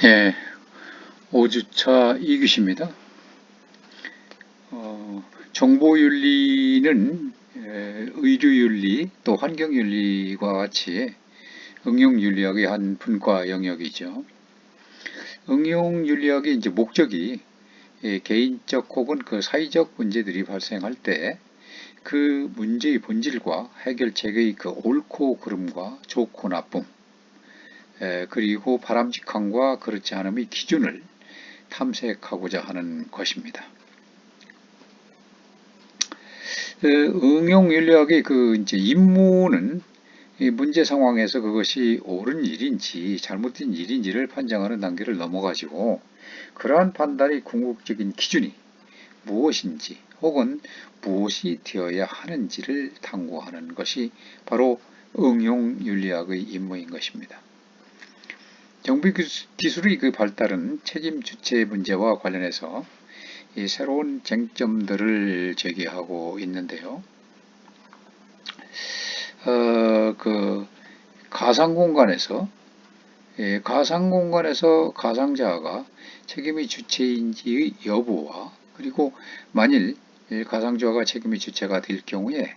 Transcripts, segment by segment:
예, 5주차 이규시입니다. 정보윤리는 의료윤리 또 환경윤리와 같이 응용윤리학의 한 분과 영역이죠. 응용윤리학의 이제 목적이 개인적 혹은 그 사회적 문제들이 발생할 때 그 문제의 본질과 해결책의 그 옳고 그름과 좋고 나쁨, 그리고 바람직함과 그렇지 않음의 기준을 탐색하고자 하는 것입니다. 응용윤리학의 그 이제 임무는 이 문제 상황에서 그것이 옳은 일인지 잘못된 일인지를 판정하는 단계를 넘어가지고 그러한 판단의 궁극적인 기준이 무엇인지 혹은 무엇이 되어야 하는지를 탐구하는 것이 바로 응용윤리학의 임무인 것입니다. 정보 기술의 그 발달은 책임 주체 문제와 관련해서 이 새로운 쟁점들을 제기하고 있는데요. 그 가상공간에서 가상자가 책임의 주체인지의 여부와 그리고 만일 가상자가 책임의 주체가 될 경우에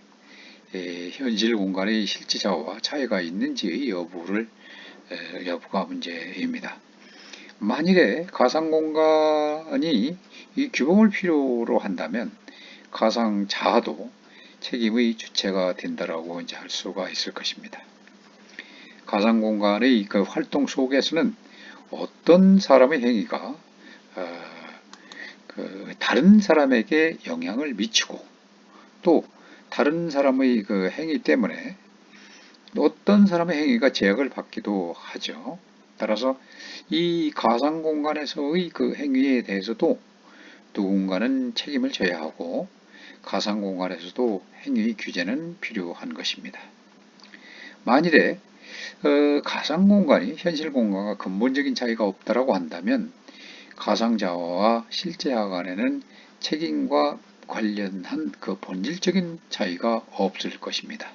현실 공간의 실제자와 차이가 있는지의 여부가 문제입니다. 만일에 가상공간이 이 규범을 필요로 한다면 가상자아도 책임의 주체가 된다라고 이제 할 수가 있을 것입니다. 가상공간의 그 활동 속에서는 어떤 사람의 행위가 다른 사람에게 영향을 미치고 또 다른 사람의 그 행위 때문에 어떤 사람의 행위가 제약을 받기도 하죠. 따라서 이 가상공간에서의 그 행위에 대해서도 누군가는 책임을 져야 하고 가상공간에서도 행위 규제는 필요한 것입니다. 만일에 가상공간이 현실공간과 근본적인 차이가 없다라고 한다면 가상자아와 실제자 간에는 책임과 관련한 그 본질적인 차이가 없을 것입니다.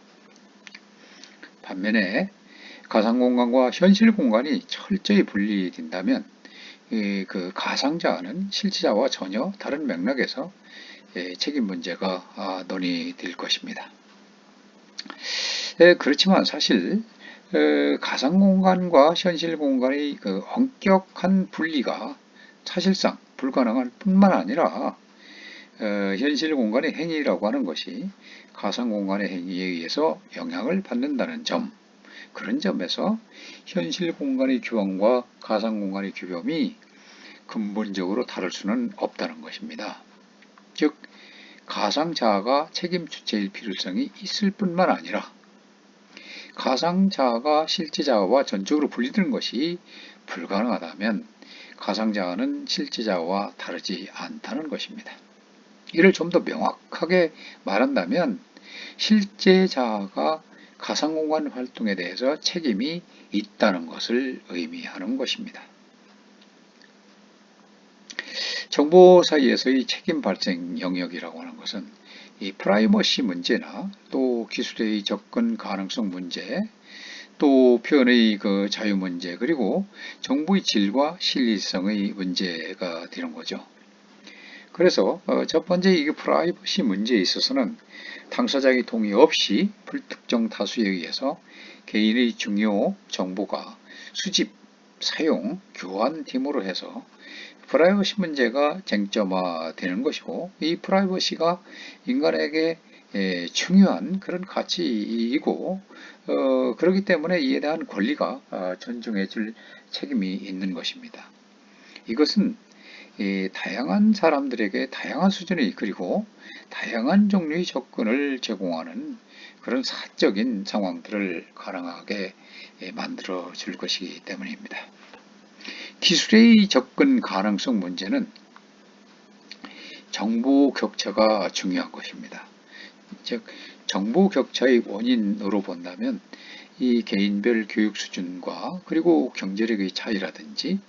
반면에 가상공간과 현실공간이 철저히 분리된다면 그 가상자아는 실제자와 전혀 다른 맥락에서 책임 문제가 논의될 것입니다. 그렇지만 사실 가상공간과 현실공간의 그 엄격한 분리가 사실상 불가능할 뿐만 아니라 현실공간의 행위라고 하는 것이 가상공간의 행위에 의해서 영향을 받는다는 점, 그런 점에서 현실공간의 규범과 가상공간의 규범이 근본적으로 다를 수는 없다는 것입니다. 즉 가상자아가 책임 주체일 필요성이 있을 뿐만 아니라 가상자아가 실제자아와 전적으로 분리되는 것이 불가능하다면 가상자아는 실제자아와 다르지 않다는 것입니다. 이를 좀 더 명확하게 말한다면 실제자아가 가상공간 활동에 대해서 책임이 있다는 것을 의미하는 것입니다. 정보 사이에서의 책임 발생 영역이라고 하는 것은 이 프라이머시 문제나 또 기술의 접근 가능성 문제, 또 표현의 그 자유 문제, 그리고 정보의 질과 신뢰성의 문제가 되는 거죠. 그래서 첫 번째 이 프라이버시 문제에 있어서는 당사자의 동의 없이 불특정 다수에 의해서 개인의 중요 정보가 수집, 사용, 교환됨으로 해서 프라이버시 문제가 쟁점화되는 것이고 이 프라이버시가 인간에게 중요한 그런 가치이고 그렇기 때문에 이에 대한 권리가 존중해 줄 책임이 있는 것입니다. 이것은 다양한 사람들에게 다양한 수준의 그리고 다양한 종류의 접근을 제공하는 그런 사적인 상황들을 가능하게 만들어 줄 것이기 때문입니다. 기술의 접근 가능성 문제는 정보 격차가 중요한 것입니다. 즉 정보 격차의 원인으로 본다면 이 개인별 교육 수준과 그리고 경제력의 차이라든지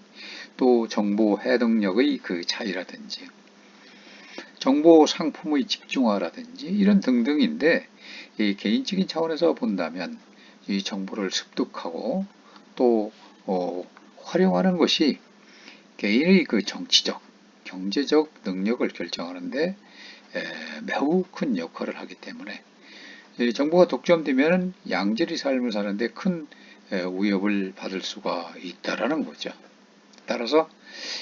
또 정보 해독력의 그 차이라든지 정보 상품의 집중화라든지 이런 등등인데 이 개인적인 차원에서 본다면 이 정보를 습득하고 또 활용하는 것이 개인의 그 정치적, 경제적 능력을 결정하는데 매우 큰 역할을 하기 때문에 정보가 독점되면 양질의 삶을 사는데 큰 위협을 받을 수가 있다라는 거죠. 따라서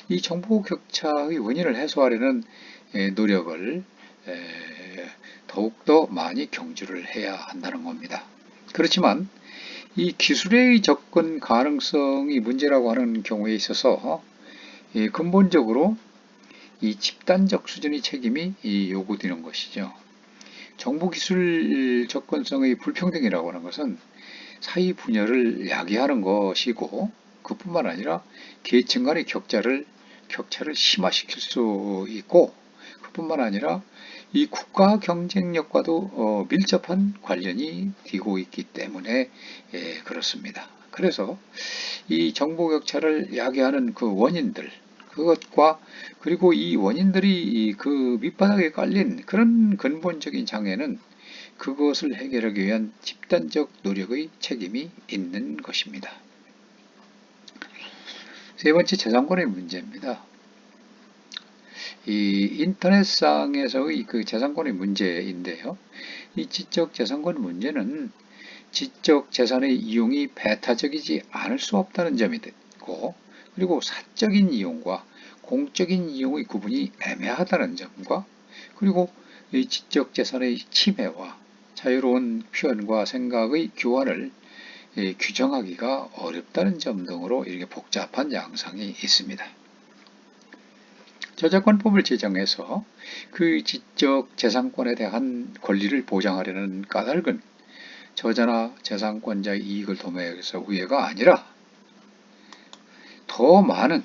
이 정보 격차의 원인을 해소하려는 노력을 더욱더 많이 경주를 해야 한다는 겁니다. 그렇지만 이 기술의 접근 가능성이 문제라고 하는 경우에 있어서 근본적으로 이 집단적 수준의 책임이 요구되는 것이죠. 정보기술 접근성의 불평등이라고 하는 것은 사회 분열을 야기하는 것이고 그뿐만 아니라 계층 간의 격차를 심화시킬 수 있고 그뿐만 아니라 이 국가 경쟁력과도 밀접한 관련이 되고 있기 때문에 그렇습니다. 그래서 이 정보 격차를 야기하는 그 원인들 그것과 그리고 이 원인들이 그 밑바닥에 깔린 그런 근본적인 장애는 그것을 해결하기 위한 집단적 노력의 책임이 있는 것입니다. 세 번째, 재산권의 문제입니다. 이 인터넷상에서의 그 재산권의 문제인데요. 이 지적 재산권 문제는 지적 재산의 이용이 배타적이지 않을 수 없다는 점이 있고, 그리고 사적인 이용과 공적인 이용의 구분이 애매하다는 점과, 그리고 이 지적 재산의 침해와 자유로운 표현과 생각의 교환을 규정하기가 어렵다는 점 등으로 이렇게 복잡한 양상이 있습니다. 저작권법을 제정해서 그 지적 재산권에 대한 권리를 보장하려는 까닭은 저자나 재산권자의 이익을 도모해서 우회가 아니라 더 많은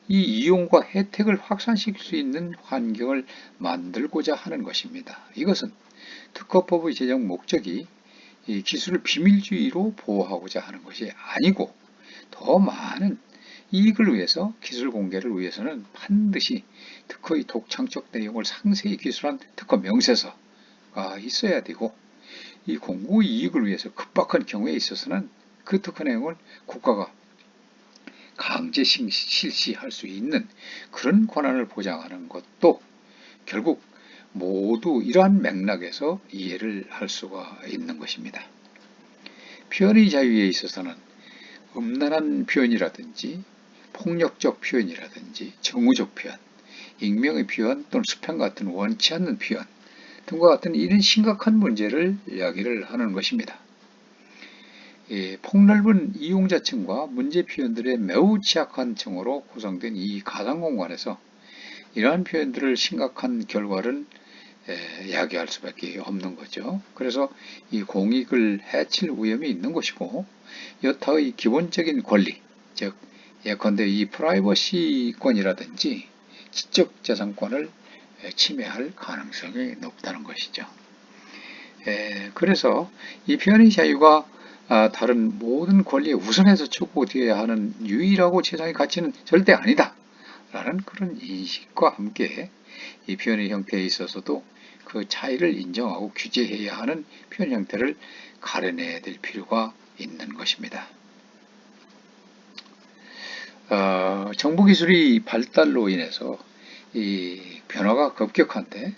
이 이용과 혜택을 확산시킬 수 있는 환경을 만들고자 하는 것입니다. 이것은 특허법의 제정 목적이 이 기술을 비밀주의로 보호하고자 하는 것이 아니고 더 많은 이익을 위해서 기술 공개를 위해서는 반드시 특허의 독창적 내용을 상세히 기술한 특허 명세서가 있어야 되고 이 공고의 이익을 위해서 급박한 경우에 있어서는 그 특허 내용을 국가가 강제 실시할 수 있는 그런 권한을 보장하는 것도 결국 모두 이러한 맥락에서 이해를 할 수가 있는 것입니다. 표현의 자유에 있어서는 음란한 표현이라든지 폭력적 표현이라든지 정우적 표현, 익명의 표현 또는 수평 같은 원치 않는 표현 등과 같은 이런 심각한 문제를 이야기를 하는 것입니다. 폭넓은 이용자층과 문제 표현들의 매우 취약한 층으로 구성된 이 가상공간에서 이러한 표현들을 심각한 결과를 야기할 수밖에 없는 거죠. 그래서 이 공익을 해칠 위험이 있는 것이고 여타의 기본적인 권리, 즉 예컨대 이 프라이버시권이라든지 지적재산권을 침해할 가능성이 높다는 것이죠. 그래서 이 표현의 자유가 다른 모든 권리에 우선해서 추구되어야 하는 유일하고 최상의 가치는 절대 아니다 라는 그런 인식과 함께 이 표현의 형태에 있어서도 그 차이를 인정하고 규제해야 하는 표현 형태를 가려내야 될 필요가 있는 것입니다. 정보기술의 발달로 인해서 이 변화가 급격한데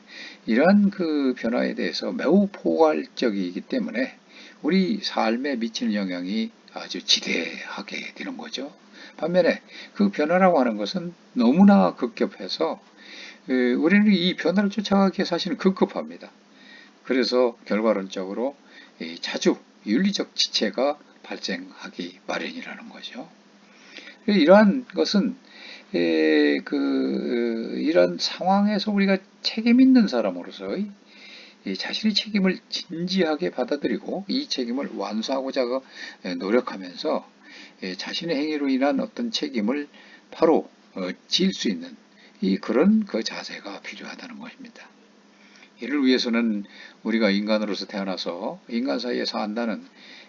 이러한 그 변화에 대해서 매우 포괄적이기 때문에 우리 삶에 미치는 영향이 아주 지대하게 되는 거죠. 반면에 그 변화라고 하는 것은 너무나 급격해서 우리는 이 변화를 쫓아가기에 사실은 급급합니다. 그래서 결과론적으로 자주 윤리적 지체가 발생하기 마련이라는 거죠. 이러한 것은 이런 상황에서 우리가 책임 있는 사람으로서 자신의 책임을 진지하게 받아들이고 이 책임을 완수하고자 노력하면서 자신의 행위로 인한 어떤 책임을 바로 지을 수 있는 그런 그 자세가 필요하다는 것입니다. 이를 위해서는 우리가 인간으로서 태어나서 인간 사이에서 한다는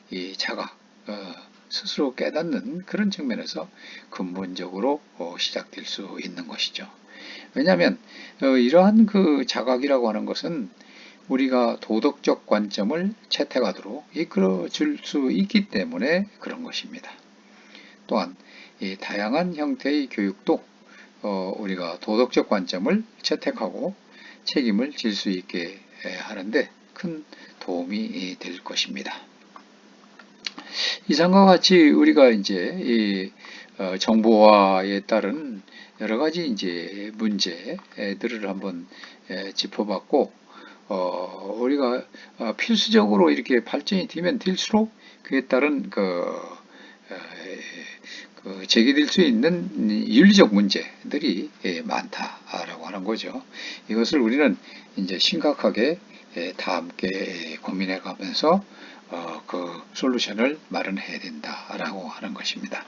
이 자각, 스스로 깨닫는 그런 측면에서 근본적으로 시작될 수 있는 것이죠. 왜냐하면 이러한 그 자각이라고 하는 것은 우리가 도덕적 관점을 채택하도록 이끌어 줄 수 있기 때문에 그런 것입니다. 또한 이 다양한 형태의 교육도 우리가 도덕적 관점을 채택하고 책임을 질 수 있게 하는데 큰 도움이 될 것입니다. 이상과 같이 우리가 이제 이 정보화에 따른 여러 가지 이제 문제들을 한번 짚어봤고, 우리가 필수적으로 이렇게 발전이 되면 될수록 그에 따른 제기될 수 있는 윤리적 문제들이 많다라고 하는 거죠. 이것을 우리는 이제 심각하게 다 함께 고민해 가면서 그 솔루션을 마련해야 된다라고 하는 것입니다.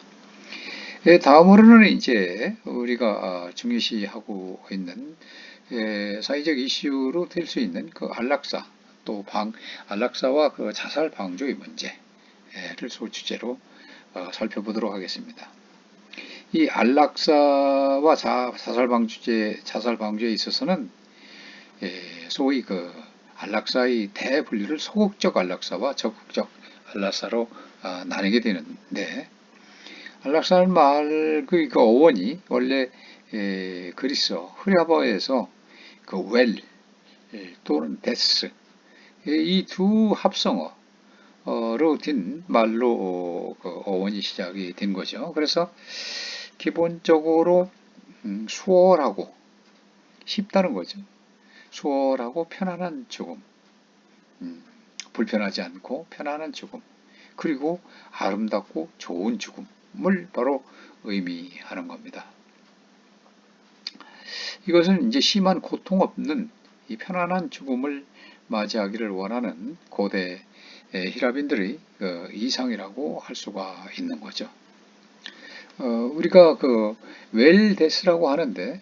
다음으로는 이제 우리가 중요시하고 있는 사회적 이슈로 될 수 있는 그 안락사, 또 안락사와 그 자살 방조의 문제를 주제로 살펴보도록 하겠습니다. 이 안락사와 자살 방조에 있어서는 소위 그 안락사의 대분류를 소극적 안락사와 적극적 안락사로 나뉘게 되는데, 안락사는 말 그 어원이 원래 그리스어 흐랴바어에서 그 웰 또는 데스 이 두 합성어로 된 말로 그 어원이 시작이 된 거죠. 그래서 기본적으로 수월하고 쉽다는 거죠. 수월하고 편안한 죽음, 불편하지 않고 편안한 죽음, 그리고 아름답고 좋은 죽음을 바로 의미하는 겁니다. 이것은 이제 심한 고통 없는 이 편안한 죽음을 맞이하기를 원하는 고대 히라빈들의 이상이라고 할 수가 있는 거죠. 우리가 그 웰데스라고 하는데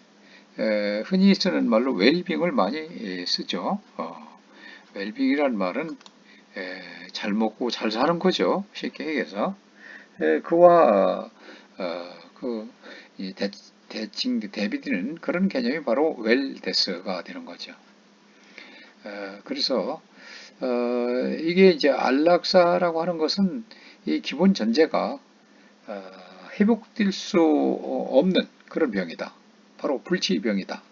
흔히 쓰는 말로 웰빙을 많이 쓰죠. 웰빙이란 말은 잘 먹고 잘 사는 거죠. 쉽게 얘기해서. 그와 대비되는 그런 개념이 바로 웰데스가 되는 거죠. 그래서 이게 이제 안락사라고 하는 것은 이 기본 전제가 회복될 수 없는 그런 병이다. 바로 불치병이다.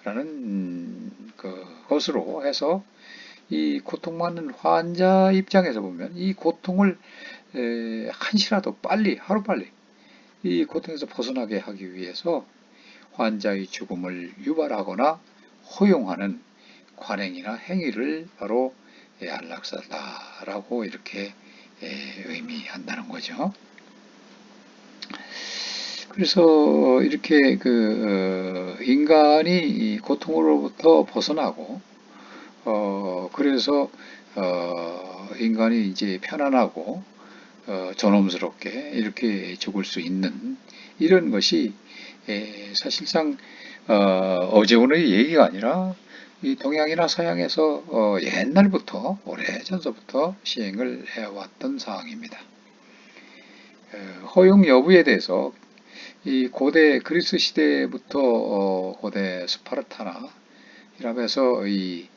라는 것으로 해서 이 고통받는 환자 입장에서 보면 이 고통을 한시라도 빨리, 하루빨리 이 고통에서 벗어나게 하기 위해서 환자의 죽음을 유발하거나 허용하는 관행이나 행위를 바로 안락사다라고 이렇게 의미한다는 거죠. 그래서 이렇게 인간이 고통으로부터 벗어나고 그래서 인간이 이제 편안하고 존엄스럽게 이렇게 죽을 수 있는 이런 것이 사실상 어제 오늘의 얘기가 아니라 이 동양이나 서양에서 옛날부터 오래전서부터 시행을 해왔던 사항입니다. 허용 여부에 대해서 이 고대 그리스 시대부터 고대 스파르타나 이라면서 이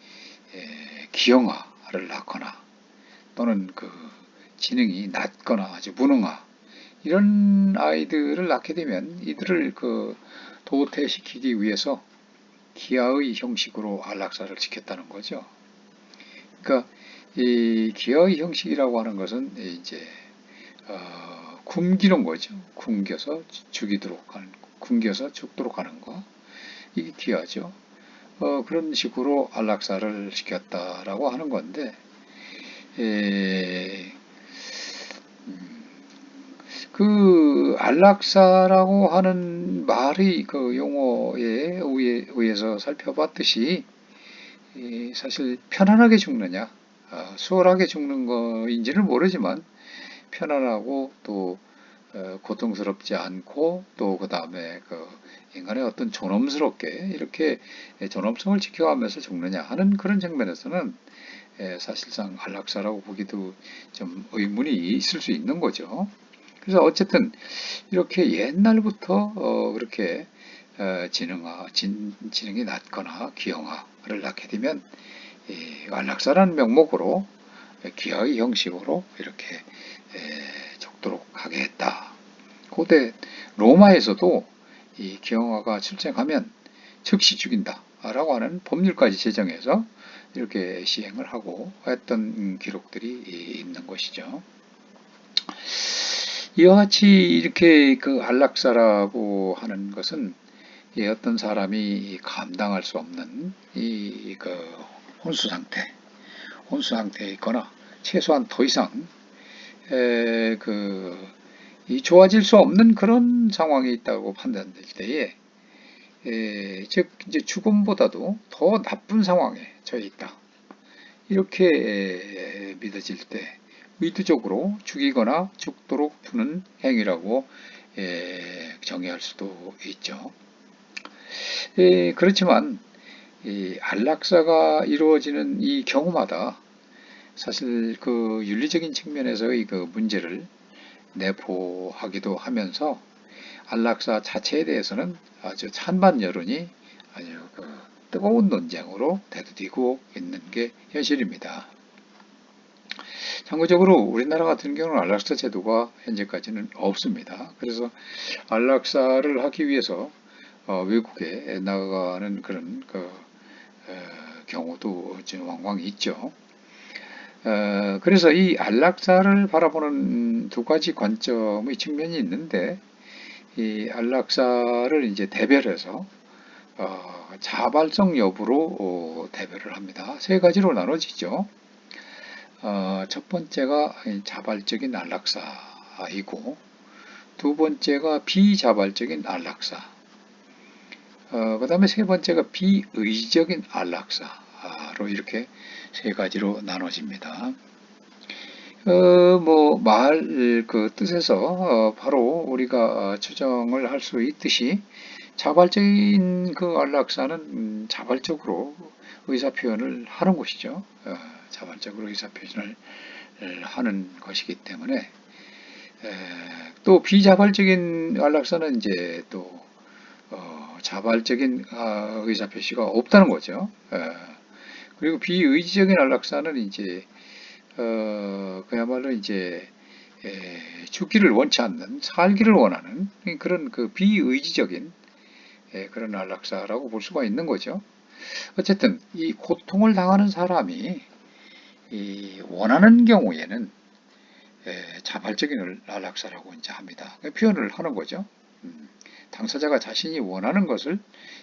기형아를 낳거나 또는 그 지능이 낮거나 아주 무능아 이런 아이들을 낳게 되면 이들을 도태시키기 위해서 기아의 형식으로 안락사를 시켰다는 거죠. 그러니까 이 기아의 형식이라고 하는 것은 이제 굶기는 거죠. 굶겨서 죽도록 하는 거. 이게 기아죠. 그런 식으로 안락사를 시켰다라고 하는 건데, 그 안락사라고 하는 말의 그 용어에 의해서 살펴봤듯이 사실 편안하게 죽느냐, 수월하게 죽는 거인지는 모르지만 편안하고 또 고통스럽지 않고 또 그 다음에 인간의 어떤 존엄스럽게 이렇게 존엄성을 지켜가면서 죽느냐 하는 그런 측면에서는 사실상 안락사라고 보기도 좀 의문이 있을 수 있는 거죠. 그래서 어쨌든 이렇게 옛날부터 그렇게 지능이 낮거나 기형아를 낳게 되면 안락사라는 명목으로 기아의 형식으로 이렇게 죽도록 하게 했다. 고대 로마에서도 이 경화가 출생하면 즉시 죽인다 라고 하는 법률까지 제정해서 이렇게 시행을 하고 했던 기록들이 있는 것이죠. 이와 같이 이렇게 그 안락사라고 하는 것은 어떤 사람이 감당할 수 없는 그 혼수 상태에 있거나 최소한 더 이상 이 좋아질 수 없는 그런 상황이 있다고 판단될 때에 즉 이제 죽음보다도 더 나쁜 상황에 처해 있다. 이렇게 믿어질 때 의도적으로 죽이거나 죽도록 두는 행위라고 정의할 수도 있죠. 그렇지만 이 안락사가 이루어지는 이 경우마다 사실 그 윤리적인 측면에서의 그 문제를 내포하기도 하면서 안락사 자체에 대해서는 아주 찬반 여론이 아주 그 뜨거운 논쟁으로 대두되고 있는 게 현실입니다. 참고적으로 우리나라 같은 경우는 안락사 제도가 현재까지는 없습니다. 그래서 안락사를 하기 위해서 외국에 나가는 그런 경우도 지금 왕왕 있죠. 그래서 이 안락사를 바라보는 두 가지 관점의 측면이 있는데, 이 안락사를 이제 대별해서 자발성 여부로 대별을 합니다. 세 가지로 나눠지죠. 첫 번째가 자발적인 안락사이고, 두 번째가 비자발적인 안락사, 그 다음에 세 번째가 비의지적인 안락사로 이렇게 세 가지로 나눠집니다. 그 뜻에서 바로 우리가 추정을 할 수 있듯이 자발적인 그 안락사는 자발적으로 의사 표현을 하는 것이죠. 자발적으로 의사 표현을 하는 것이기 때문에 또 비자발적인 안락사는 이제 또 자발적인 의사 표시가 없다는 거죠. 그리고 비의지적인 안락사는 이제 그야말로 이제 죽기를 원치 않는, 살기를 원하는 그런 그 비의지적인 그런 안락사라고 볼 수가 있는 거죠. 어쨌든 이 고통을 당하는 사람이 원하는 경우에는 자발적인 안락사라고 이제 합니다. 표현을 하는 거죠. 당사자가 자신이 원하는 것을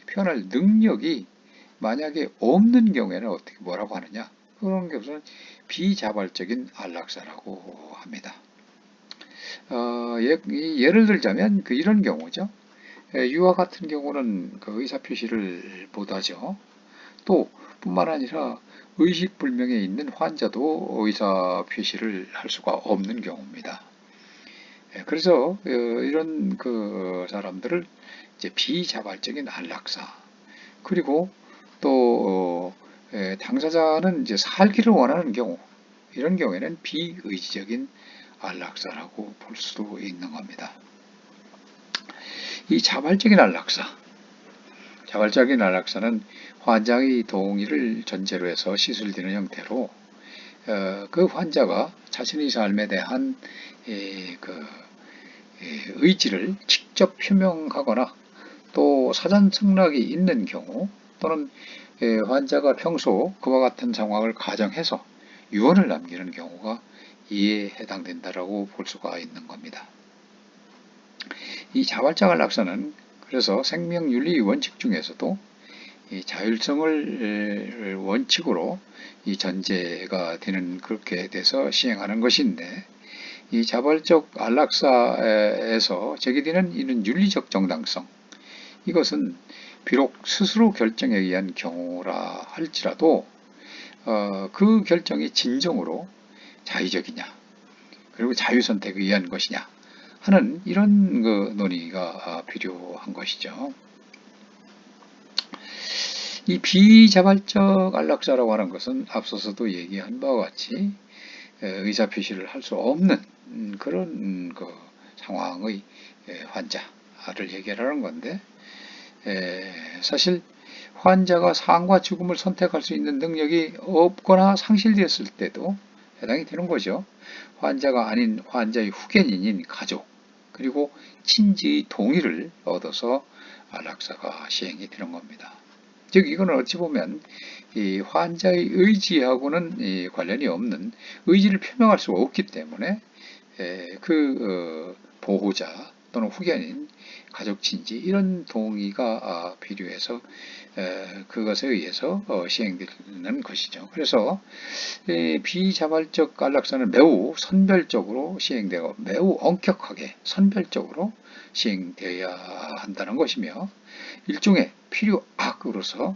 표현할 능력이 만약에 없는 경우에는 어떻게 뭐라고 하느냐? 그런 것은 비자발적인 안락사라고 합니다. 예를 들자면 이런 경우죠. 유아 같은 경우는 그 의사 표시를 못하죠. 또 뿐만 아니라 의식불명에 있는 환자도 의사 표시를 할 수가 없는 경우입니다. 그래서 이런 그 사람들을 이제 비자발적인 안락사, 그리고 또 당사자는 이제 살기를 원하는 경우, 이런 경우에는 비의지적인 안락사라고 볼 수도 있는 겁니다. 이 자발적인 안락사는 환자의 동의를 전제로 해서 시술되는 형태로 그 환자가 자신의 삶에 대한 의지를 직접 표명하거나 또 사전 승낙이 있는 경우, 또는 환자가 평소 그와 같은 상황을 가정해서 유언을 남기는 경우가 이에 해당된다라고 볼 수가 있는 겁니다. 이 자발적 안락사는 그래서 생명윤리 원칙 중에서도 이 자율성을 원칙으로 이 전제가 되는, 그렇게 돼서 시행하는 것인데, 이 자발적 안락사에서 제기되는 이런 윤리적 정당성, 이것은 비록 스스로 결정에 의한 경우라 할지라도 그 결정이 진정으로 자의적이냐, 그리고 자유선택에 의한 것이냐 하는 이런 그 논의가 필요한 것이죠. 이 비자발적 안락사라고 하는 것은 앞서서도 얘기한 바와 같이 의사표시를 할 수 없는 그런 그 상황의 환자를 얘기하는 건데, 사실 환자가 삶과 죽음을 선택할 수 있는 능력이 없거나 상실되었을 때도 해당이 되는 거죠. 환자가 아닌 환자의 후견인인 가족, 그리고 친지의 동의를 얻어서 안락사가 시행이 되는 겁니다. 즉 이거는 어찌 보면 이 환자의 의지하고는 관련이 없는, 의지를 표명할 수가 없기 때문에 보호자 또는 후견인, 가족 친지 이런 동의가 필요해서 그것에 의해서 시행되는 것이죠. 그래서 비자발적 안락사는 매우 선별적으로 시행되고 매우 엄격하게 선별적으로 시행되어야 한다는 것이며, 일종의 필요악으로서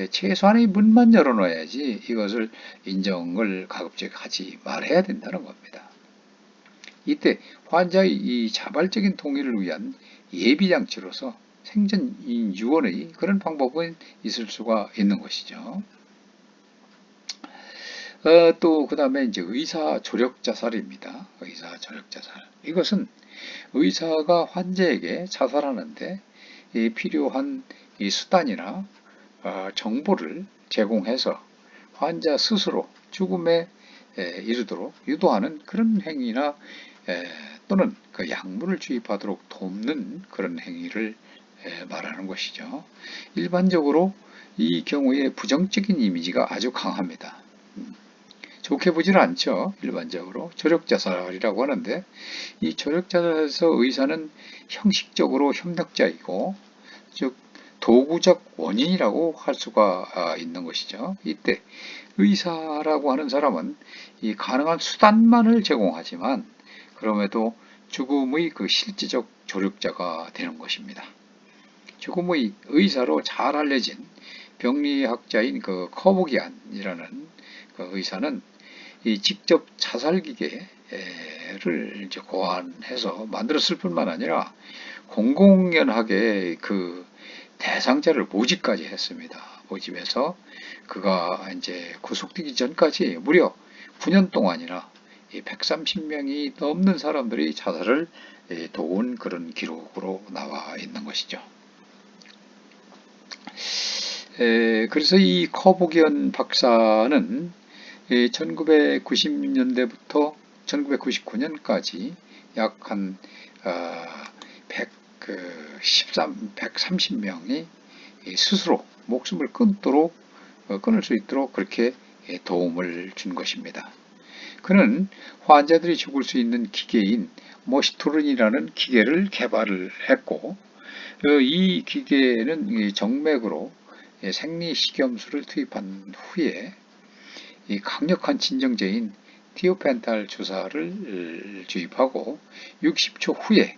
최소한의 문만 열어놔야지 이것을 인정을 가급적 하지 말아야 된다는 겁니다. 이때 환자의 이 자발적인 동의를 위한 예비장치로서 생전 유언의 그런 방법은 있을 수가 있는 것이죠. 또 그 다음에 이제 의사 조력 자살입니다. 의사 조력 자살. 이것은 의사가 환자에게 자살하는데 필요한 이 수단이나 정보를 제공해서 환자 스스로 죽음에 이르도록 유도하는 그런 행위나 또는 그 약물을 주입하도록 돕는 그런 행위를 말하는 것이죠. 일반적으로 이 경우에 부정적인 이미지가 아주 강합니다. 좋게 보지는 않죠. 일반적으로 조력자살이라고 하는데, 이 조력자살에서 의사는 형식적으로 협력자이고, 즉 도구적 원인이라고 할 수가 있는 것이죠. 이때 의사라고 하는 사람은 이 가능한 수단만을 제공하지만 그럼에도 죽음의 그 실제적 조력자가 되는 것입니다. 죽음의 의사로 잘 알려진 병리학자인 그 커보기안이라는 그 의사는 이 직접 자살기계를 이제 고안해서 만들었을 뿐만 아니라 공공연하게 그 대상자를 모집까지 했습니다. 모집해서 그가 이제 구속되기 전까지 무려 9년 동안이나 130명이 넘는 사람들이 자살을 도운 그런 기록으로 나와 있는 것이죠. 그래서 이 커보기언 박사는 1990년대부터 1999년까지 약 한 130명이 스스로 목숨을 끊을 수 있도록 그렇게 도움을 준 것입니다. 그는 환자들이 죽을 수 있는 기계인 모시토른이라는 기계를 개발을 했고, 이 기계는 정맥으로 생리식염수를 투입한 후에 강력한 진정제인 티오펜탈 주사를 주입하고 60초 후에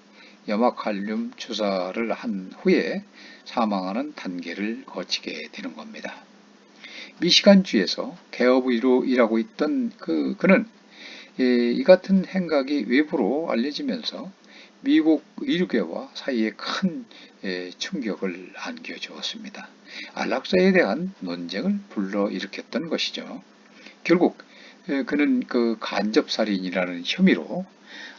염화칼륨 주사를 한 후에 사망하는 단계를 거치게 되는 겁니다. 미시간주에서 개업의로 일하고 있던 그는 이 같은 행각이 외부로 알려지면서 미국 의료계와 사이에 큰 충격을 안겨주었습니다. 안락사에 대한 논쟁을 불러일으켰던 것이죠. 결국 그는 그 간접살인이라는 혐의로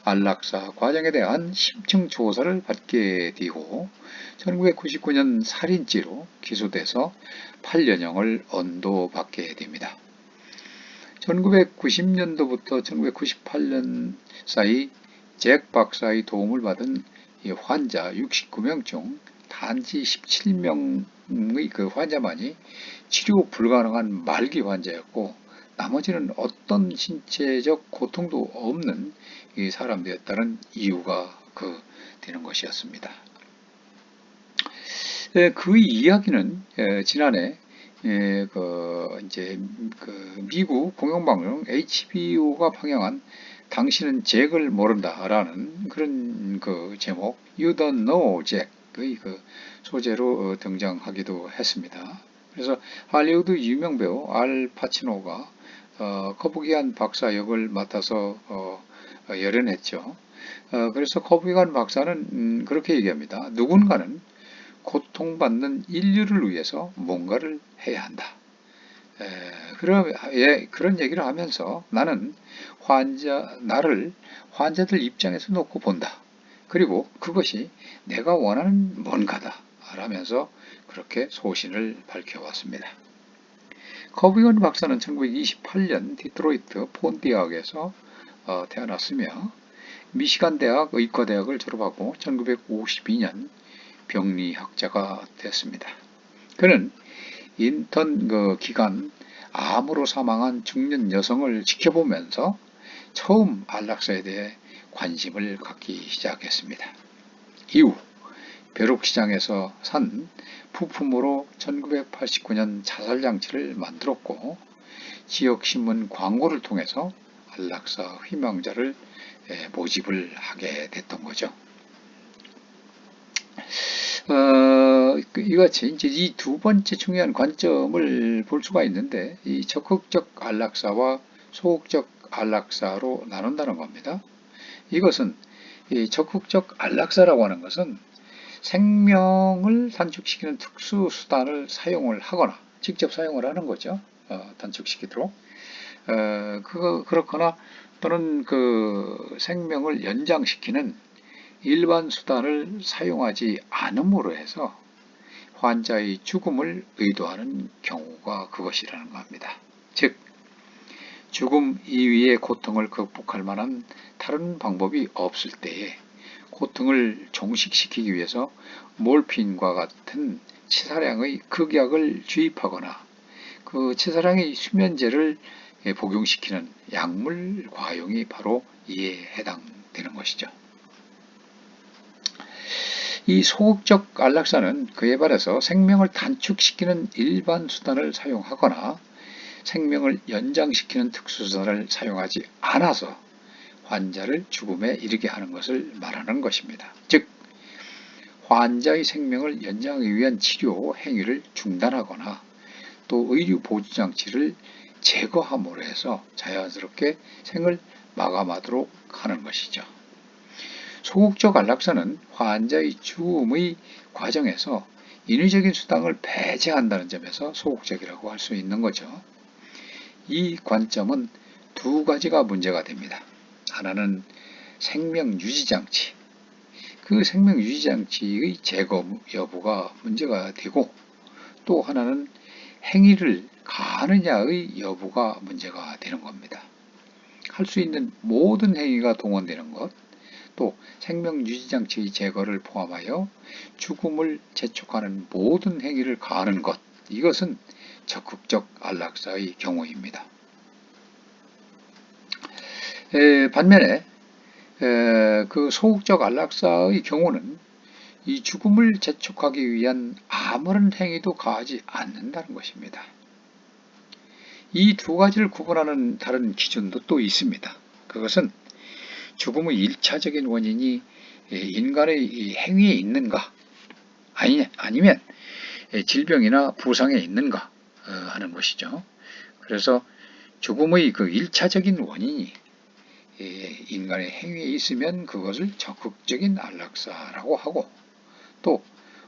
안락사 과정에 대한 심층 조사를 받게 되고 1999년 살인죄로 기소돼서 8년형을 언도받게 됩니다. 1990년도부터 1998년 사이 잭 박사의 도움을 받은 환자 69명 중 단지 17명의 그 환자만이 치료 불가능한 말기 환자였고, 나머지는 어떤 신체적 고통도 없는 사람들이었다는 이유가 되는 것이었습니다. 그 이야기는 지난해 미국 공영방송 HBO가 방영한 당신은 잭을 모른다라는 그런 제목 You Don't Know Jack의 소재로 등장하기도 했습니다. 그래서 할리우드 유명 배우 알 파치노가 커브기안 박사 역을 맡아서 열연했죠. 그래서 커브기안 박사는 그렇게 얘기합니다. 누군가는 고통받는 인류를 위해서 뭔가를 해야 한다. 그런 얘기를 하면서 나는 나를 환자들 입장에서 놓고 본다. 그리고 그것이 내가 원하는 뭔가다. 라면서 그렇게 소신을 밝혀왔습니다. 커브기안 박사는 1928년 디트로이트 폰티악에서 태어났으며 미시간 대학 의과대학을 졸업하고 1952년 병리학자가 되었습니다. 그는 인턴 기간 암으로 사망한 중년 여성을 지켜보면서 처음 안락사에 대해 관심을 갖기 시작했습니다. 이후 벼룩시장에서 산 부품으로 1989년 자살장치를 만들었고 지역신문 광고를 통해서 안락사 희망자를 모집을 하게 됐던 거죠. 이같이 이제 이 두 번째 중요한 관점을 볼 수가 있는데, 이 적극적 안락사와 소극적 안락사로 나눈다는 겁니다. 이것은 이 적극적 안락사라고 하는 것은 생명을 단축시키는 특수 수단을 사용을 하거나 직접 사용을 하는 거죠. 단축시키도록. 그렇거나 또는 그 생명을 연장시키는 일반 수단을 사용하지 않음으로 해서 환자의 죽음을 의도하는 경우가 그것이라는 겁니다. 즉, 죽음 이외의 고통을 극복할 만한 다른 방법이 없을 때에 고통을 종식시키기 위해서 몰핀과 같은 치사량의 극약을 주입하거나 그 치사량의 수면제를 복용시키는 약물 과용이 바로 이에 해당되는 것이죠. 이 소극적 안락사는 그에 반해서 생명을 단축시키는 일반 수단을 사용하거나 생명을 연장시키는 특수수단을 사용하지 않아서 환자를 죽음에 이르게 하는 것을 말하는 것입니다. 즉, 환자의 생명을 연장하기 위한 치료 행위를 중단하거나 또 의료 보조장치를 제거함으로 해서 자연스럽게 생을 마감하도록 하는 것이죠. 소극적 안락사는 환자의 죽음의 과정에서 인위적인 수단을 배제한다는 점에서 소극적이라고 할 수 있는 거죠. 이 관점은 두 가지가 문제가 됩니다. 하나는 생명유지장치, 그 생명유지장치의 제거 여부가 문제가 되고, 또 하나는 행위를 가하느냐의 여부가 문제가 되는 겁니다. 할 수 있는 모든 행위가 동원되는 것, 또 생명유지장치의 제거를 포함하여 죽음을 재촉하는 모든 행위를 가하는 것, 이것은 적극적 안락사의 경우입니다. 반면에 그 소극적 안락사의 경우는 이 죽음을 재촉하기 위한 아무런 행위도 가하지 않는다는 것입니다. 이 두 가지를 구분하는 다른 기준도 또 있습니다. 그것은 죽음의 1차적인 원인이 인간의 행위에 있는가, 아니면 질병이나 부상에 있는가 하는 것이죠. 그래서 죽음의 그 1차적인 원인이 인간의 행위에 있으면 그것을 적극적인 안락사라고 하고, 또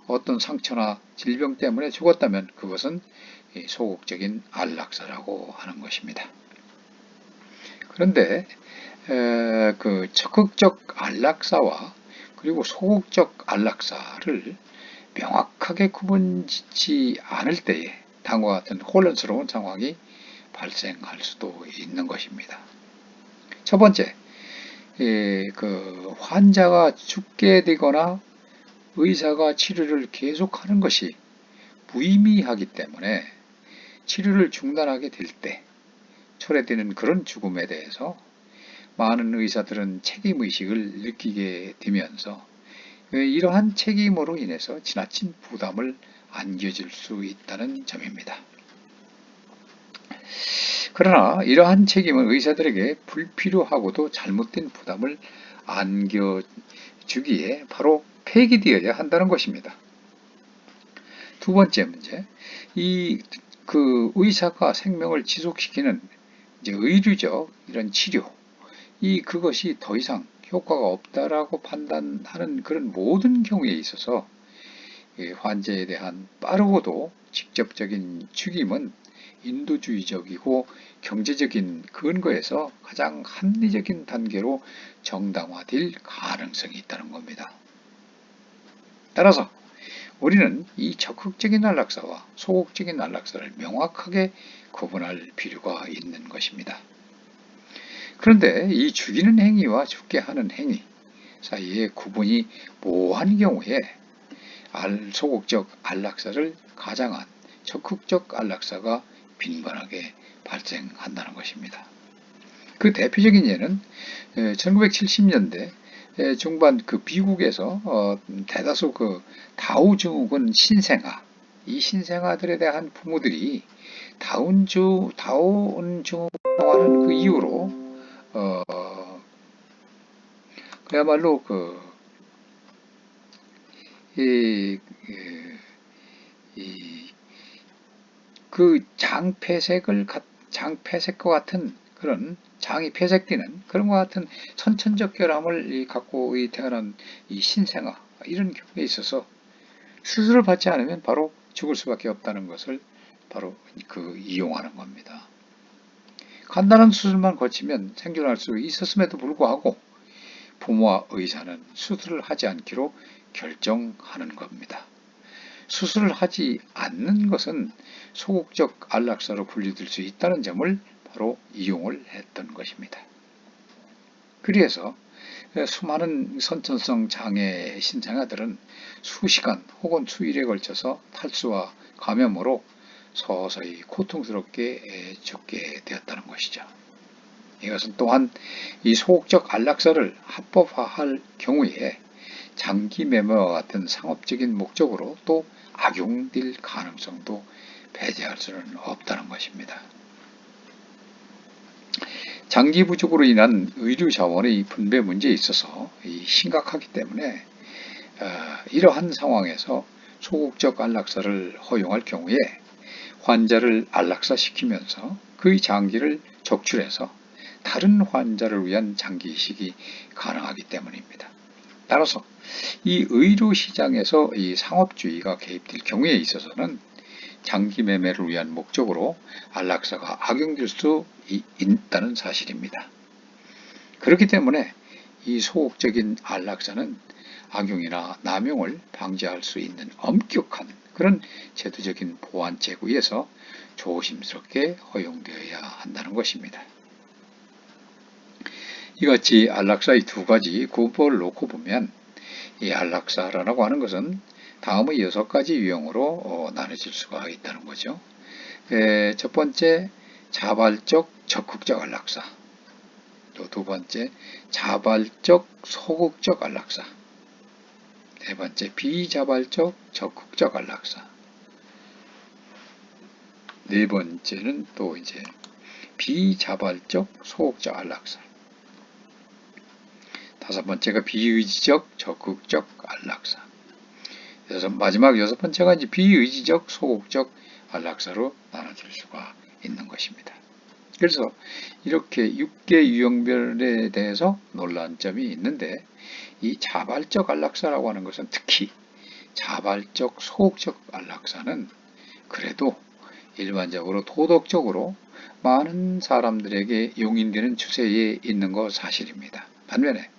어떤 상처나 질병 때문에 죽었다면 그것은 소극적인 안락사라고 하는 것입니다. 그런데 그 적극적 안락사와 그리고 소극적 안락사를 명확하게 구분짓지 않을 때에 다음과 같은 혼란스러운 상황이 발생할 수도 있는 것입니다. 첫 번째, 그 환자가 죽게 되거나 의사가 치료를 계속하는 것이 무의미하기 때문에 치료를 중단하게 될 때 초래되는 그런 죽음에 대해서 많은 의사들은 책임의식을 느끼게 되면서 이러한 책임으로 인해서 지나친 부담을 안겨줄 수 있다는 점입니다. 그러나 이러한 책임은 의사들에게 불필요하고도 잘못된 부담을 안겨주기에 바로 폐기되어야 한다는 것입니다. 두 번째 문제, 그 의사가 생명을 지속시키는 이제 의료적 이런 치료, 그것이 더 이상 효과가 없다라고 판단하는 그런 모든 경우에 있어서 환자에 대한 빠르고도 직접적인 죽임은 인도주의적이고 경제적인 근거에서 가장 합리적인 단계로 정당화될 가능성이 있다는 겁니다. 따라서 우리는 이 적극적인 안락사와 소극적인 안락사를 명확하게 구분할 필요가 있는 것입니다. 그런데 이 죽이는 행위와 죽게 하는 행위 사이에 구분이 모호한 경우에 소극적 안락사를 가장한 적극적 안락사가 빈번하게 발생한다는 것입니다. 그 대표적인 예는 1970년대 중반 그 미국에서 대다수 그 다우 증후군 신생아, 이 신생아들에 대한 부모들이 다운 증후군이라고 하는 그 이유로 어, 그야말로 이, 이, 그 장폐색과 같은 그런 장이 폐색되는 그런 것 같은 선천적 결함을 갖고 태어난 이 신생아 이런 경우에 있어서 수술을 받지 않으면 바로 죽을 수밖에 없다는 것을 바로 이용하는 겁니다. 간단한 수술만 거치면 생존할 수 있었음에도 불구하고 부모와 의사는 수술을 하지 않기로 결정하는 겁니다. 수술을 하지 않는 것은 소극적 안락사로 분류될 수 있다는 점을 바로 이용을 했던 것입니다. 그래서 수많은 선천성 장애 신생아들은 수시간 혹은 수일에 걸쳐서 탈수와 감염으로 서서히 고통스럽게 죽게 되었다는 것이죠. 이것은 또한 이 소극적 안락사를 합법화할 경우에 장기 매매와 같은 상업적인 목적으로 또 악용될 가능성도 배제할 수는 없다는 것입니다. 장기 부족으로 인한 의료 자원의 분배 문제에 있어서 심각하기 때문에 이러한 상황에서 소극적 안락사를 허용할 경우에 환자를 안락사시키면서 그의 장기를 적출해서 다른 환자를 위한 장기 이식이 가능하기 때문입니다. 따라서 이 의료 시장에서 이 상업주의가 개입될 경우에 있어서는 장기 매매를 위한 목적으로 안락사가 악용될 수 있다는 사실입니다. 그렇기 때문에 이 소극적인 안락사는 악용이나 남용을 방지할 수 있는 엄격한 그런 제도적인 보완책 위에서 조심스럽게 허용되어야 한다는 것입니다. 이같이 안락사의 두 가지 구법을 놓고 보면 이 안락사라고 하는 것은 다음의 6가지 유형으로 나눠질 수가 있다는 거죠. 첫 번째, 자발적 적극적 안락사. 또 두 번째, 자발적 소극적 안락사. 네 번째, 비자발적 적극적 안락사. 네 번째는 또 이제 비자발적 소극적 안락사. 다섯 번째가 비의지적 적극적 안락사. 마지막 6번째가 이제 비의지적 소극적 안락사로 나눠질 수가 있는 것입니다. 그래서 이렇게 6개 유형별에 대해서 논란점이 있는데 이 자발적 안락사라고 하는 것은 특히 자발적 소극적 안락사는 그래도 일반적으로 도덕적으로 많은 사람들에게 용인되는 추세에 있는 것 사실입니다. 반면에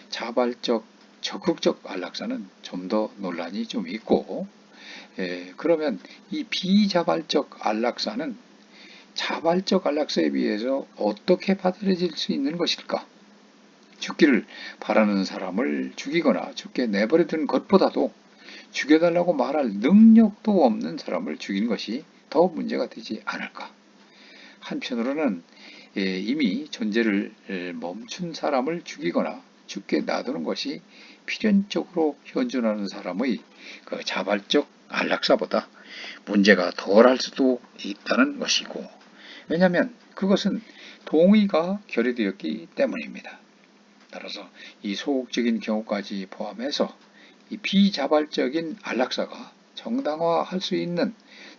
자발적 적극적 안락사는 좀 더 논란이 좀 있고 그러면 이 비자발적 안락사는 자발적 안락사에 비해서 어떻게 받아들여질 수 있는 것일까? 죽기를 바라는 사람을 죽이거나 죽게 내버려둔 것보다도 죽여달라고 말할 능력도 없는 사람을 죽이는 것이 더 문제가 되지 않을까? 한편으로는 이미 존재를 멈춘 사람을 죽이거나 죽게 놔두는 것이 필연적으로 현존하는 사람의 그 자발적 안락사보다 문제가 덜할 수도 있다는 것이고, 왜냐하면 그것은 동의가 결여되었기 때문입니다. 따라서 이 소극적인 경우까지 포함해서 이 비자발적인 안락사가 정당화할 수 있는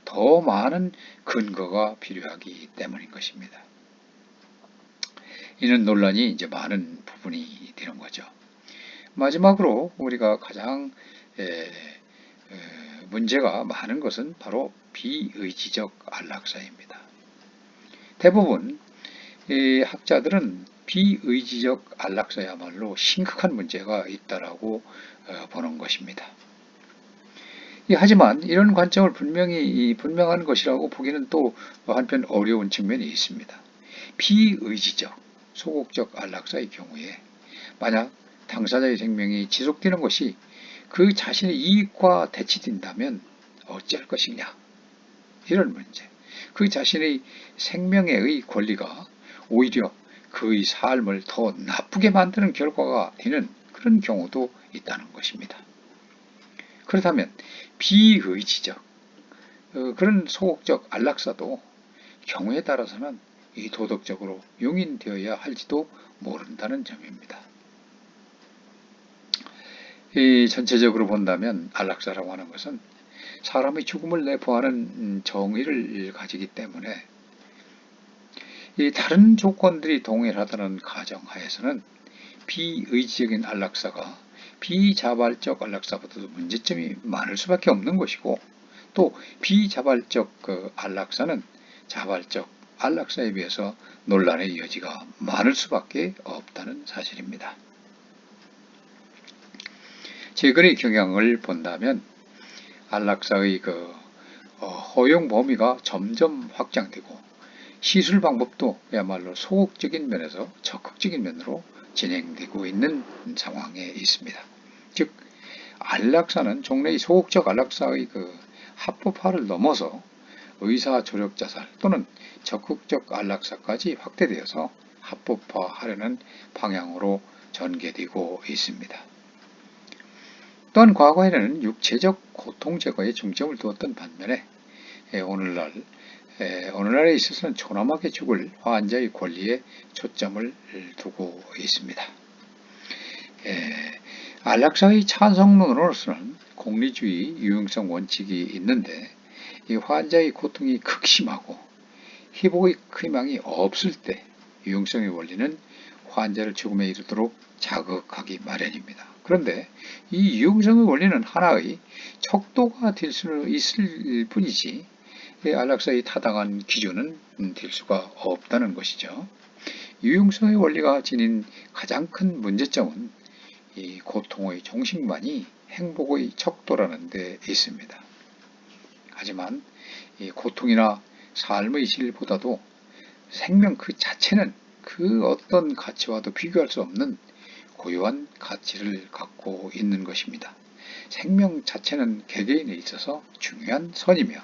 더 많은 근거가 필요하기 때문인 것입니다. 이는 논란이 이제 많은 부분이 되는 거죠. 마지막으로 우리가 가장 문제가 많은 것은 바로 비의지적 안락사입니다. 대부분 학자들은 비의지적 안락사야말로 심각한 문제가 있다라고 보는 것입니다. 하지만 이런 관점을 분명한 것이라고 보기는 또 한편 어려운 측면이 있습니다. 비의지적, 소극적 안락사의 경우에 만약 당사자의 생명이 지속되는 것이 그 자신의 이익과 대치된다면 어찌할 것이냐, 이런 문제. 그 자신의 생명의 권리가 오히려 그의 삶을 더 나쁘게 만드는 결과가 되는 그런 경우도 있다는 것입니다. 그렇다면 비의지적 그런 소극적 안락사도 경우에 따라서는 이 도덕적으로 용인되어야 할지도 모른다는 점입니다. 이 전체적으로 본다면 안락사라고 하는 것은 사람의 죽음을 내포하는 정의를 가지기 때문에 이 다른 조건들이 동일하다는 가정하에서는 비의지적인 안락사가 비자발적 안락사보다도 문제점이 많을 수밖에 없는 것이고, 또 비자발적 안락사는 자발적 안락사에 비해서 논란의 여지가 많을 수밖에 없다는 사실입니다. 최근의 경향을 본다면 안락사의 허용 범위가 점점 확장되고 시술 방법도 그야말로 소극적인 면에서 적극적인 면으로 진행되고 있는 상황에 있습니다. 즉 안락사는 종래의 소극적 안락사의 합법화를 넘어서 의사 조력 자살 또는 적극적 안락사까지 확대되어서 합법화하려는 방향으로 전개되고 있습니다. 또한 과거에는 육체적 고통 제거에 중점을 두었던 반면에 오늘날에 있어서는 존엄하게 죽을 환자의 권리에 초점을 두고 있습니다. 안락사의 찬성론으로서는 공리주의 유용성 원칙이 있는데, 이 환자의 고통이 극심하고 회복의 희망이 없을 때 유용성의 원리는 환자를 죽음에 이르도록 자극하기 마련입니다. 그런데 이 유용성의 원리는 하나의 척도가 될 수 있을 뿐이지 안락사의 타당한 기준은 될 수가 없다는 것이죠. 유용성의 원리가 지닌 가장 큰 문제점은 이 고통의 종식만이 행복의 척도라는 데 있습니다. 하지만 이 고통이나 삶의 질보다도 생명 그 자체는 그 어떤 가치와도 비교할 수 없는 고유한 가치를 갖고 있는 것입니다. 생명 자체는 개개인에 있어서 중요한 선이며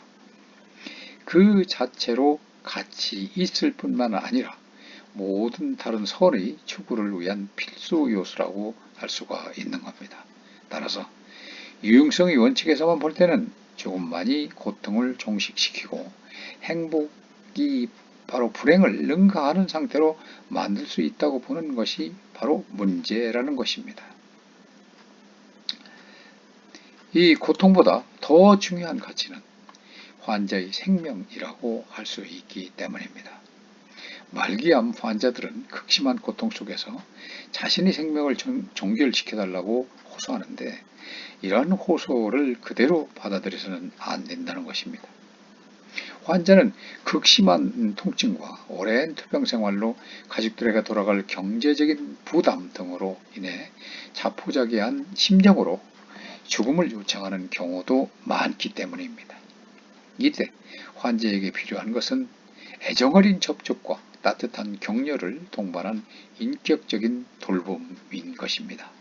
그 자체로 가치 있을 뿐만 아니라 모든 다른 선의 추구를 위한 필수 요소라고 할 수가 있는 겁니다. 따라서 유용성의 원칙에서만 볼 때는 죽음만이 고통을 종식시키고 행복이 바로 불행을 능가하는 상태로 만들 수 있다고 보는 것이 바로 문제라는 것입니다. 이 고통보다 더 중요한 가치는 환자의 생명이라고 할 수 있기 때문입니다. 말기암 환자들은 극심한 고통 속에서 자신의 생명을 종결시켜달라고 호소하는데, 이러한 호소를 그대로 받아들여서는 안 된다는 것입니다. 환자는 극심한 통증과 오랜 투병 생활로 가족들에게 돌아갈 경제적인 부담 등으로 인해 자포자기한 심정으로 죽음을 요청하는 경우도 많기 때문입니다. 이때 환자에게 필요한 것은 애정어린 접촉과 따뜻한 격려를 동반한 인격적인 돌봄인 것입니다.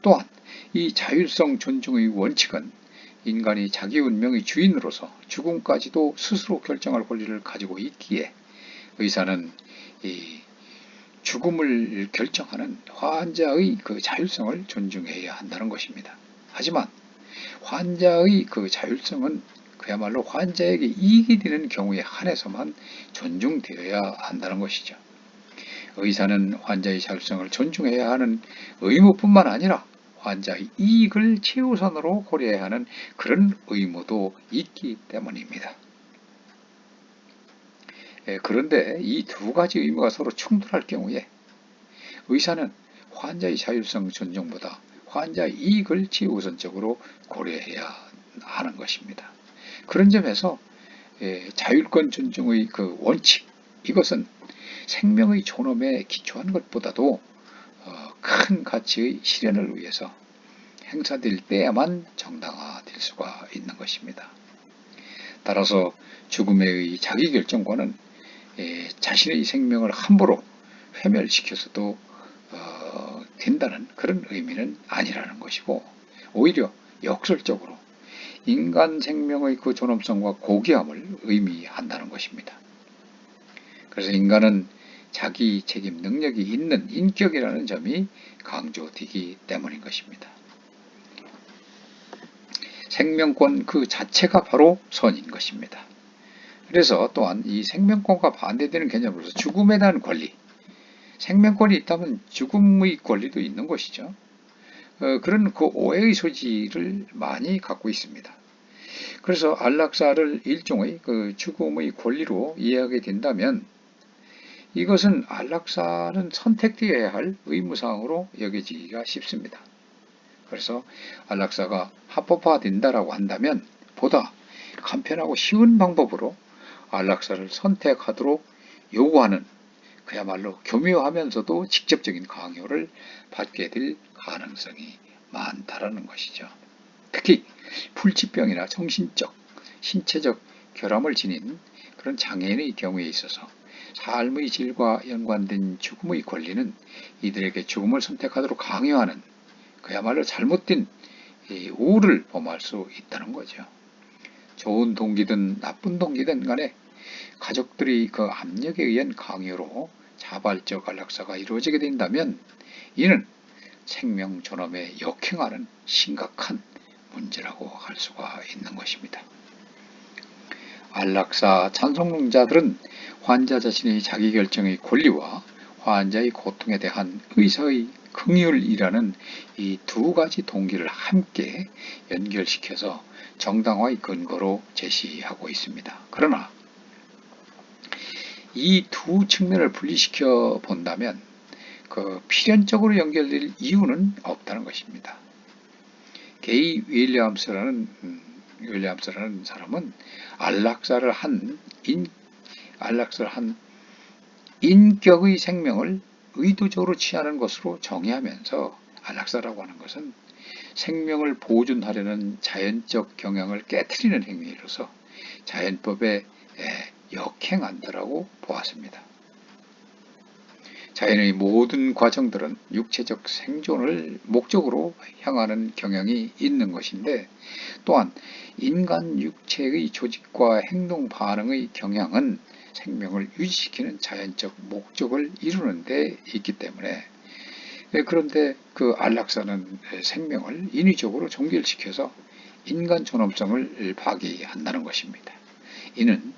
또한 이 자율성 존중의 원칙은 인간이 자기 운명의 주인으로서 죽음까지도 스스로 결정할 권리를 가지고 있기에 의사는 이 죽음을 결정하는 환자의 그 자율성을 존중해야 한다는 것입니다. 하지만 환자의 그 자율성은 그야말로 환자에게 이익이 되는 경우에 한해서만 존중되어야 한다는 것이죠. 의사는 환자의 자율성을 존중해야 하는 의무뿐만 아니라 환자의 이익을 최우선으로 고려해야 하는 그런 의무도 있기 때문입니다. 그런데 이 두 가지 의무가 서로 충돌할 경우에 의사는 환자의 자율성 존중보다 환자의 이익을 최우선적으로 고려해야 하는 것입니다. 그런 점에서 자율권 존중의 그 원칙, 이것은 생명의 존엄에 기초한 것보다도 큰 가치의 실현을 위해서 행사될 때야만 정당화될 수가 있는 것입니다. 따라서 죽음의 자기결정권은 자신의 생명을 함부로 소멸시켜서도 된다는 그런 의미는 아니라는 것이고, 오히려 역설적으로 인간 생명의 그 존엄성과 고귀함을 의미한다는 것입니다. 그래서 인간은 자기 책임 능력이 있는 인격이라는 점이 강조되기 때문인 것입니다. 생명권 그 자체가 바로 선인 것입니다. 그래서 또한 이 생명권과 반대되는 개념으로서 죽음에 대한 권리, 생명권이 있다면 죽음의 권리도 있는 것이죠. 그런 그 오해의 소지를 많이 갖고 있습니다. 그래서 안락사를 일종의 그 죽음의 권리로 이해하게 된다면 이것은 안락사는 선택되어야 할 의무사항으로 여겨지기가 쉽습니다. 그래서 안락사가 합법화된다라고 한다면 보다 간편하고 쉬운 방법으로 안락사를 선택하도록 요구하는 그야말로 교묘하면서도 직접적인 강요를 받게 될 가능성이 많다라는 것이죠. 특히 불치병이나 정신적, 신체적 결함을 지닌 그런 장애인의 경우에 있어서 삶의 질과 연관된 죽음의 권리는 이들에게 죽음을 선택하도록 강요하는 그야말로 잘못된 우를 범할 수 있다는 거죠. 좋은 동기든 나쁜 동기든 간에 가족들이 그 압력에 의한 강요로 자발적 안락사가 이루어지게 된다면 이는 생명 존엄에 역행하는 심각한 문제라고 할 수가 있는 것입니다. 안락사 찬성론자들은 환자 자신의 자기결정의 권리와 환자의 고통에 대한 의사의 긍휼이라는 이 두 가지 동기를 함께 연결시켜서 정당화의 근거로 제시하고 있습니다. 그러나 이 두 측면을 분리시켜 본다면 그 필연적으로 연결될 이유는 없다는 것입니다. 게이 윌리엄스라는 사람은 안락사를 한 인격의 생명을 의도적으로 취하는 것으로 정의하면서 안락사라고 하는 것은 생명을 보존하려는 자연적 경향을 깨트리는 행위로서 자연법에 역행한다라고 보았습니다. 자연의 모든 과정들은 육체적 생존을 목적으로 향하는 경향이 있는 것인데 또한 인간 육체의 조직과 행동 반응의 경향은 생명을 유지시키는 자연적 목적을 이루는 데 있기 때문에 그런데 그 안락사는 생명을 인위적으로 종결시켜서 인간 존엄성을 파괴한다는 것입니다. 이는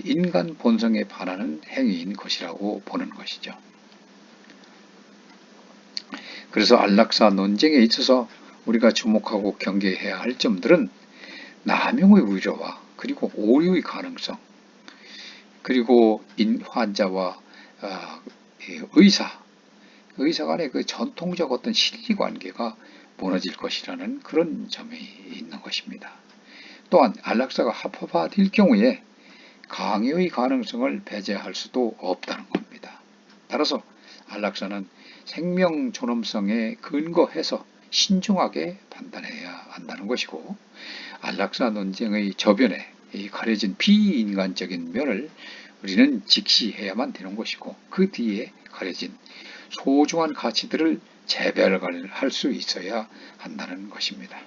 인간 본성에 반하는 행위인 것이라고 보는 것이죠. 그래서 안락사 논쟁에 있어서 우리가 주목하고 경계해야 할 점들은 남용의 우려와 그리고 오류의 가능성, 그리고 환자와 의사 간의 그 전통적 어떤 신리관계가 무너질 것이라는 그런 점이 있는 것입니다. 또한 안락사가 합법화될 경우에 강요의 가능성을 배제할 수도 없다는 겁니다. 따라서 안락사는 생명 존엄성에 근거해서 신중하게 판단해야 한다는 것이고 안락사 논쟁의 저변에 가려진 비인간적인 면을 우리는 직시해야만 되는 것이고 그 뒤에 가려진 소중한 가치들을 재발견할 수 있어야 한다는 것입니다.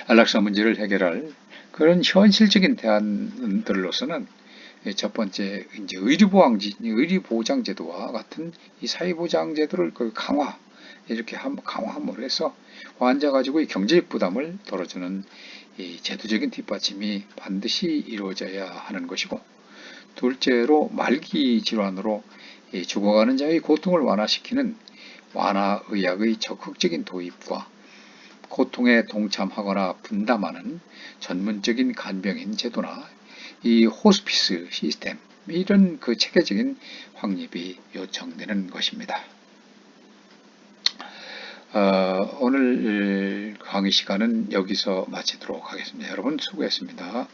안락사 문제를 해결할 그런 현실적인 대안들로서는 첫 번째 이제 의료보장제도와 같은 이 사회보장제도를 이렇게 강화함으로 해서 환자 가지고의 경제적 부담을 덜어주는 이 제도적인 뒷받침이 반드시 이루어져야 하는 것이고, 둘째로 말기 질환으로 죽어가는 자의 고통을 완화시키는 완화의학의 적극적인 도입과 고통에 동참하거나 분담하는 전문적인 간병인 제도나 이 호스피스 시스템, 이런 그 체계적인 확립이 요청되는 것입니다. 오늘 강의 시간은 여기서 마치도록 하겠습니다. 여러분 수고했습니다.